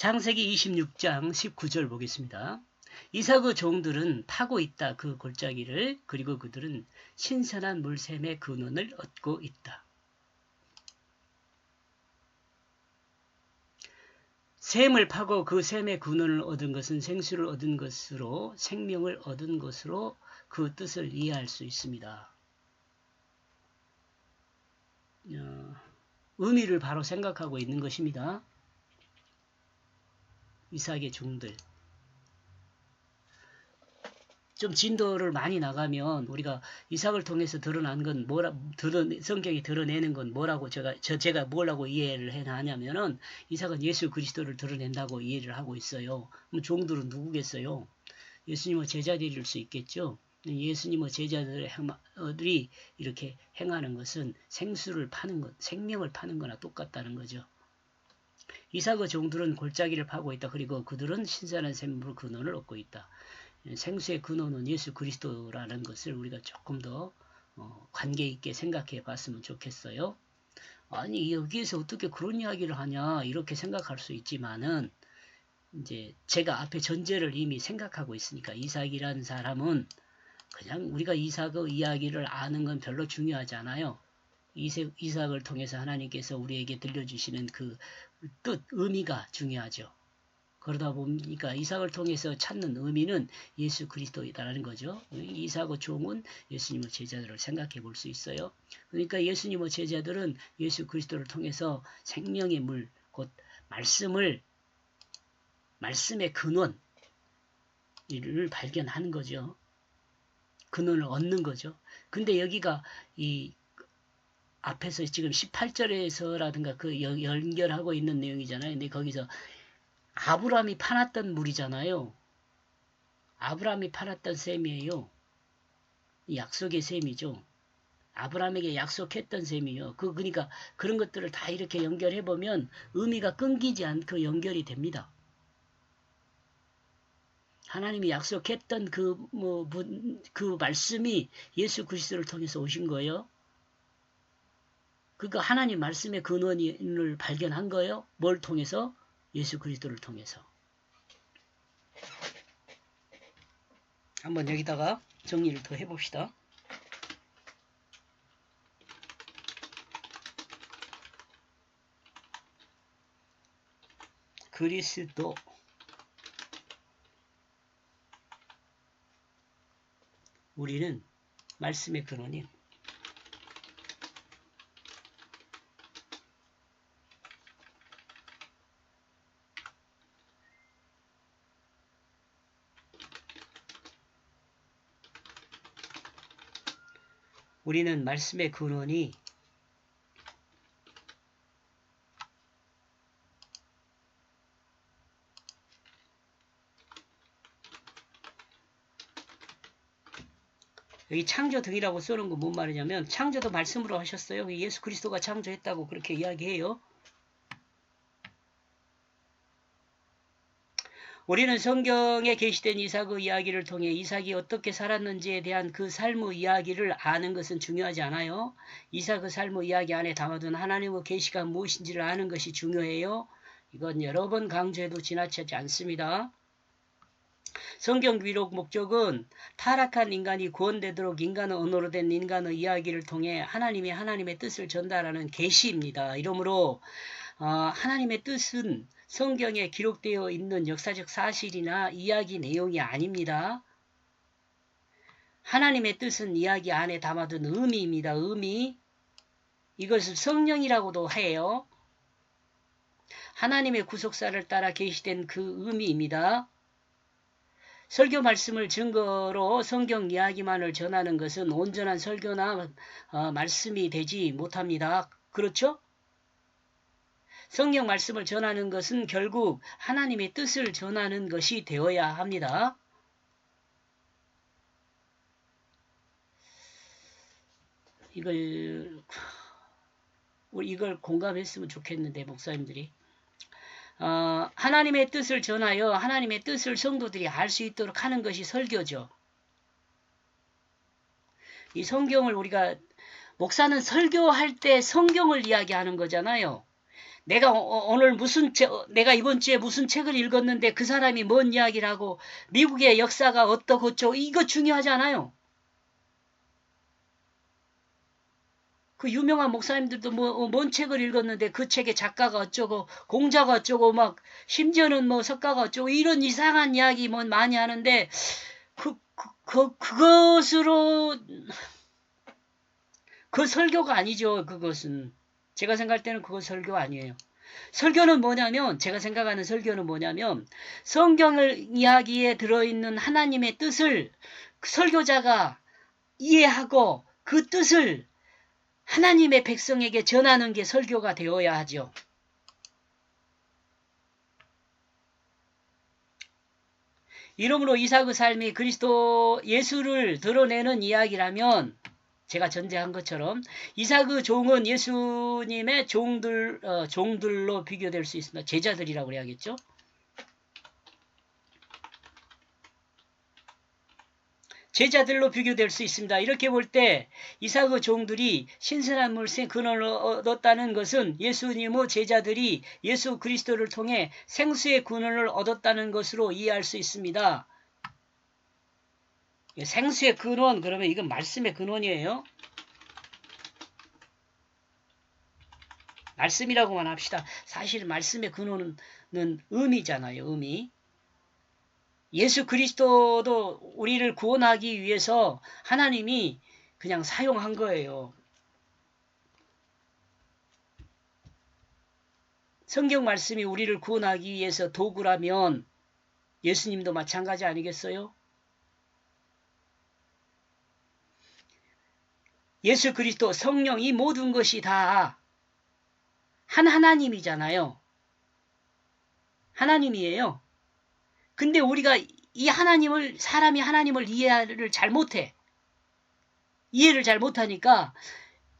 창세기 26장 19절 보겠습니다. 이삭의 종들은 타고 있다 그 골짜기를, 그리고 그들은 신선한 물샘의 근원을 얻고 있다. 샘을 파고 그 샘의 근원을 얻은 것은 생수를 얻은 것으로, 생명을 얻은 것으로 그 뜻을 이해할 수 있습니다. 의미를 바로 생각하고 있는 것입니다. 이삭의 종들. 좀 진도를 많이 나가면 우리가 이삭을 통해서 드러난 건 성경이 드러내는 건 뭐라고 제가 뭐라고 이해를 해나냐면은 이삭은 예수 그리스도를 드러낸다고 이해를 하고 있어요. 그럼 종들은 누구겠어요? 예수님의 제자들일 수 있겠죠. 예수님의 제자들이 이렇게 행하는 것은 생수를 파는 것, 생명을 파는 거나 똑같다는 거죠. 이삭의 종들은 골짜기를 파고 있다. 그리고 그들은 신선한 샘물 근원을 얻고 있다. 생수의 근원은 예수 그리스도라는 것을 우리가 조금 더 관계 있게 생각해 봤으면 좋겠어요. 아니 여기에서 어떻게 그런 이야기를 하냐 이렇게 생각할 수 있지만은 이제 제가 앞에 전제를 이미 생각하고 있으니까 이삭이라는 사람은 그냥 우리가 이삭의 이야기를 아는 건 별로 중요하지 않아요. 이삭을 통해서 하나님께서 우리에게 들려주시는 그 뜻, 의미가 중요하죠. 그러다 보니까 이삭을 통해서 찾는 의미는 예수 그리스도이다라는 거죠. 이삭의 종은 예수님의 제자들을 생각해 볼 수 있어요. 그러니까 예수님의 제자들은 예수 그리스도를 통해서 생명의 물, 곧 말씀의 근원을 발견하는 거죠. 근원을 얻는 거죠. 근데 여기가 이 앞에서 지금 18절에서라든가 그 연결하고 있는 내용이잖아요. 근데 거기서 아브라함이 파놨던 물이잖아요. 아브라함이 파놨던 셈이에요. 약속의 셈이죠. 아브라함에게 약속했던 셈이요. 그러니까 그런 것들을 다 이렇게 연결해 보면 의미가 끊기지 않고 연결이 됩니다. 하나님이 약속했던 그 말씀이 예수 그리스도를 통해서 오신 거예요. 그러니까 하나님 말씀의 근원을 발견한 거예요. 뭘 통해서? 예수 그리스도를 통해서. 한번 여기다가 정리를 더 해봅시다. 그리스도 우리는 말씀의 근원인 우리는 말씀의 근원이 여기 창조 등이라고 쓰는 거 뭔 말이냐면 창조도 말씀으로 하셨어요. 예수 그리스도가 창조했다고 그렇게 이야기해요. 우리는 성경에 게시된 이삭의 이야기를 통해 이삭이 어떻게 살았는지에 대한 그 삶의 이야기를 아는 것은 중요하지 않아요. 이삭의 삶의 이야기 안에 담아둔 하나님의 계시가 무엇인지를 아는 것이 중요해요. 이건 여러 번 강조해도 지나치지 않습니다. 성경 기록 목적은 타락한 인간이 구원되도록 인간의 언어로 된 인간의 이야기를 통해 하나님의 뜻을 전달하는 계시입니다. 이러므로 하나님의 뜻은 성경에 기록되어 있는 역사적 사실이나 이야기 내용이 아닙니다. 하나님의 뜻은 이야기 안에 담아둔 의미입니다. 의미. 이것을 성령이라고도 해요. 하나님의 구속사를 따라 계시된 그 의미입니다. 설교 말씀을 증거로 성경 이야기만을 전하는 것은 온전한 설교나 말씀이 되지 못합니다. 그렇죠? 성경 말씀을 전하는 것은 결국 하나님의 뜻을 전하는 것이 되어야 합니다. 이걸 공감했으면 좋겠는데 목사님들이. 하나님의 뜻을 전하여 하나님의 뜻을 성도들이 알 수 있도록 하는 것이 설교죠. 이 성경을 목사는 설교할 때 성경을 이야기하는 거잖아요. 내가 오늘 내가 이번 주에 무슨 책을 읽었는데 그 사람이 뭔 이야기를 하고 미국의 역사가 어떠고 저쩌고 이거 중요하지 않아요. 그 유명한 목사님들도 뭔 책을 읽었는데 그 책의 작가가 어쩌고 공자가 어쩌고 막 심지어는 뭐 석가가 어쩌고 이런 이상한 이야기 뭐 많이 하는데 그것으로 그 설교가 아니죠. 그것은 제가 생각할 때는 그거 설교 아니에요. 설교는 뭐냐면 제가 생각하는 설교는 뭐냐면 성경을 이야기에 들어있는 하나님의 뜻을 설교자가 이해하고 그 뜻을 하나님의 백성에게 전하는 게 설교가 되어야 하죠. 이러므로 이삭의 삶이 그리스도 예수를 드러내는 이야기라면 제가 전제한 것처럼 이삭의 종은 예수님의 종들로 비교될 수 있습니다. 제자들이라고 그래야겠죠. 제자들로 비교될 수 있습니다. 이렇게 볼 때 이삭의 종들이 신선한 물의 근원을 얻었다는 것은 예수님의 제자들이 예수 그리스도를 통해 생수의 근원을 얻었다는 것으로 이해할 수 있습니다. 생수의 근원 그러면 이건 말씀의 근원이에요. 말씀이라고만 합시다. 사실 말씀의 근원은 의미잖아요. 의미. 예수 그리스도도 우리를 구원하기 위해서 하나님이 그냥 사용한 거예요. 성경 말씀이 우리를 구원하기 위해서 도구라면 예수님도 마찬가지 아니겠어요? 예수 그리스도 성령 이 모든 것이 다 한 하나님이잖아요. 하나님이에요. 근데 우리가 이 사람이 하나님을 이해를 잘 못해. 이해를 잘 못하니까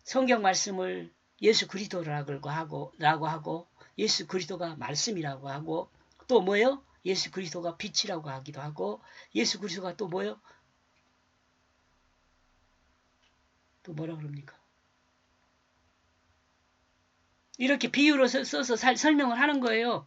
성경 말씀을 예수 그리스도라고 하고 예수 그리스도가 말씀이라고 하고 또 뭐예요? 예수 그리스도가 빛이라고 하기도 하고 예수 그리스도가 또 뭐예요? 또 뭐라 그럽니까? 이렇게 비유로 써서 설명을 하는 거예요.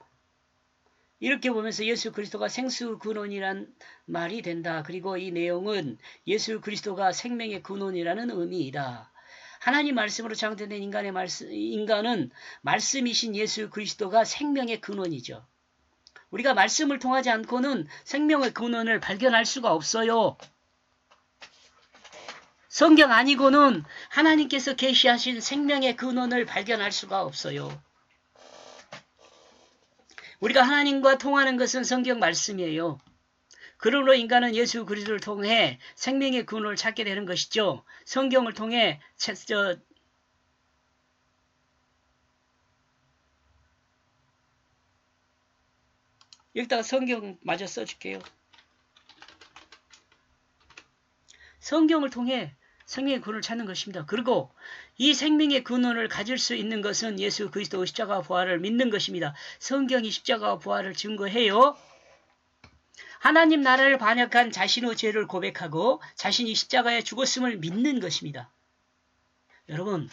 이렇게 보면서 예수 그리스도가 생수 근원이란 말이 된다. 그리고 이 내용은 예수 그리스도가 생명의 근원이라는 의미이다. 하나님 말씀으로 창조된 인간은 말씀이신 예수 그리스도가 생명의 근원이죠. 우리가 말씀을 통하지 않고는 생명의 근원을 발견할 수가 없어요. 성경 아니고는 하나님께서 계시하신 생명의 근원을 발견할 수가 없어요. 우리가 하나님과 통하는 것은 성경 말씀이에요. 그러므로 인간은 예수 그리스도를 통해 생명의 근원을 찾게 되는 것이죠. 성경을 통해 여기다가 성경 마저 써줄게요. 성경을 통해 생명의 근원을 찾는 것입니다. 그리고 이 생명의 근원을 가질 수 있는 것은 예수 그리스도의 십자가 부활을 믿는 것입니다. 성경이 십자가 부활을 증거해요. 하나님 나라를 반역한 자신의 죄를 고백하고 자신이 십자가에 죽었음을 믿는 것입니다. 여러분,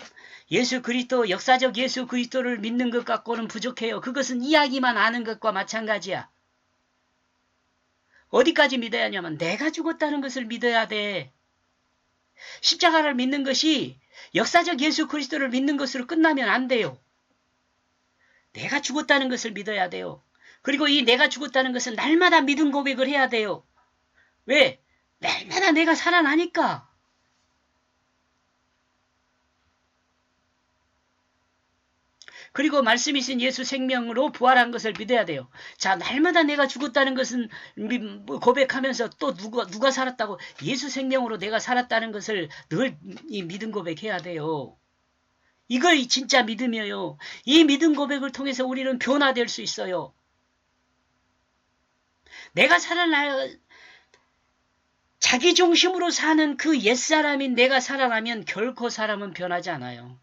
예수 그리스도, 역사적 예수 그리스도를 믿는 것 갖고는 부족해요. 그것은 이야기만 아는 것과 마찬가지야. 어디까지 믿어야 하냐면 내가 죽었다는 것을 믿어야 돼. 십자가를 믿는 것이 역사적 예수 그리스도를 믿는 것으로 끝나면 안 돼요. 내가 죽었다는 것을 믿어야 돼요. 그리고 이 내가 죽었다는 것은 날마다 믿음 고백을 해야 돼요. 왜? 날마다 내가 살아나니까. 그리고 말씀이신 예수 생명으로 부활한 것을 믿어야 돼요. 자, 날마다 내가 죽었다는 것은 고백하면서 또 누가 살았다고 예수 생명으로 내가 살았다는 것을 늘 이 믿음 고백해야 돼요. 이걸 진짜 믿음이에요. 이 믿음 고백을 통해서 우리는 변화될 수 있어요. 내가 자기 중심으로 사는 그 옛사람인 내가 살아나면 결코 사람은 변하지 않아요.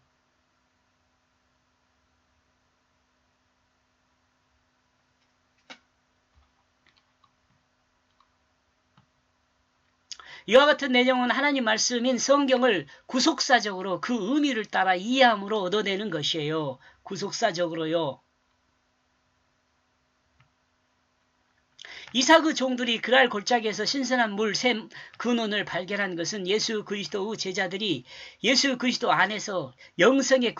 이와 같은 내용은 하나님 말씀인 성경을 구속사적으로 그 의미를 따라 이해함으로 얻어내는 것이에요. 구속사적으로요. 이삭의 종들이 그랄 골짜기에서 신선한 물, 샘, 근원을 발견한 것은 예수 그리스도의 제자들이 예수 그리스도 안에서 영성의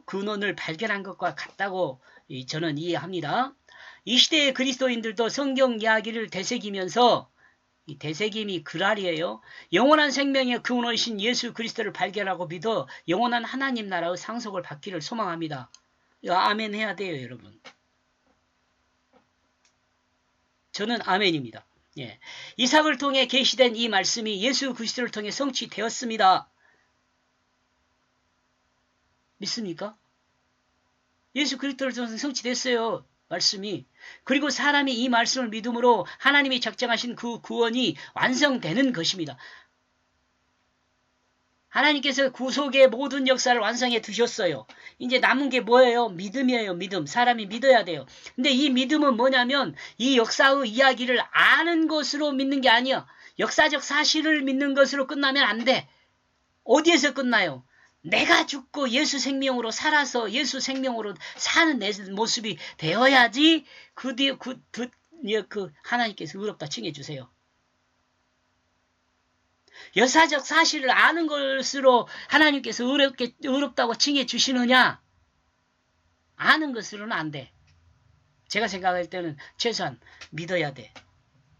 근원을 발견한 것과 같다고 저는 이해합니다. 이 시대의 그리스도인들도 성경 이야기를 되새기면서 이 되새김이 그랄이에요. 영원한 생명의 근원이신 예수 그리스도를 발견하고 믿어 영원한 하나님 나라의 상속을 받기를 소망합니다. 아멘 해야 돼요, 여러분. 저는 아멘입니다. 예. 이삭을 통해 계시된 이 말씀이 예수 그리스도를 통해 성취되었습니다. 믿습니까? 예수 그리스도를 통해 성취됐어요. 말씀이. 그리고 사람이 이 말씀을 믿음으로 하나님이 작정하신 그 구원이 완성되는 것입니다. 하나님께서 구속의 모든 역사를 완성해 두셨어요. 이제 남은 게 뭐예요? 믿음이에요. 믿음. 사람이 믿어야 돼요. 근데 이 믿음은 뭐냐면 이 역사의 이야기를 아는 것으로 믿는 게 아니야. 역사적 사실을 믿는 것으로 끝나면 안 돼. 어디에서 끝나요? 내가 죽고 예수 생명으로 살아서 예수 생명으로 사는 내 모습이 되어야지 하나님께서 의롭다 칭해주세요. 역사적 사실을 아는 것으로 하나님께서 의롭다고 칭해주시느냐? 아는 것으로는 안 돼. 제가 생각할 때는 최소한 믿어야 돼.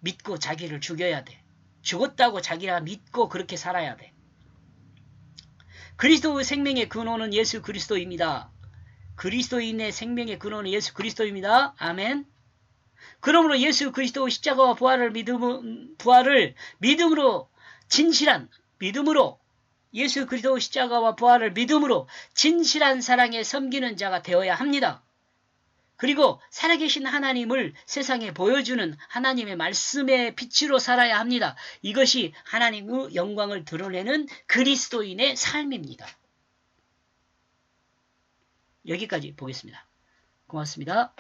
믿고 자기를 죽여야 돼. 죽었다고 자기가 믿고 그렇게 살아야 돼. 그리스도의 생명의 근원은 예수 그리스도입니다. 그리스도인의 생명의 근원은 예수 그리스도입니다. 아멘. 그러므로 예수 그리스도의 십자가와 부활을 믿음으로 진실한 믿음으로 예수 그리스도의 십자가와 부활을 믿음으로 진실한 사랑에 섬기는 자가 되어야 합니다. 그리고 살아계신 하나님을 세상에 보여주는 하나님의 말씀의 빛으로 살아야 합니다. 이것이 하나님의 영광을 드러내는 그리스도인의 삶입니다. 여기까지 보겠습니다. 고맙습니다.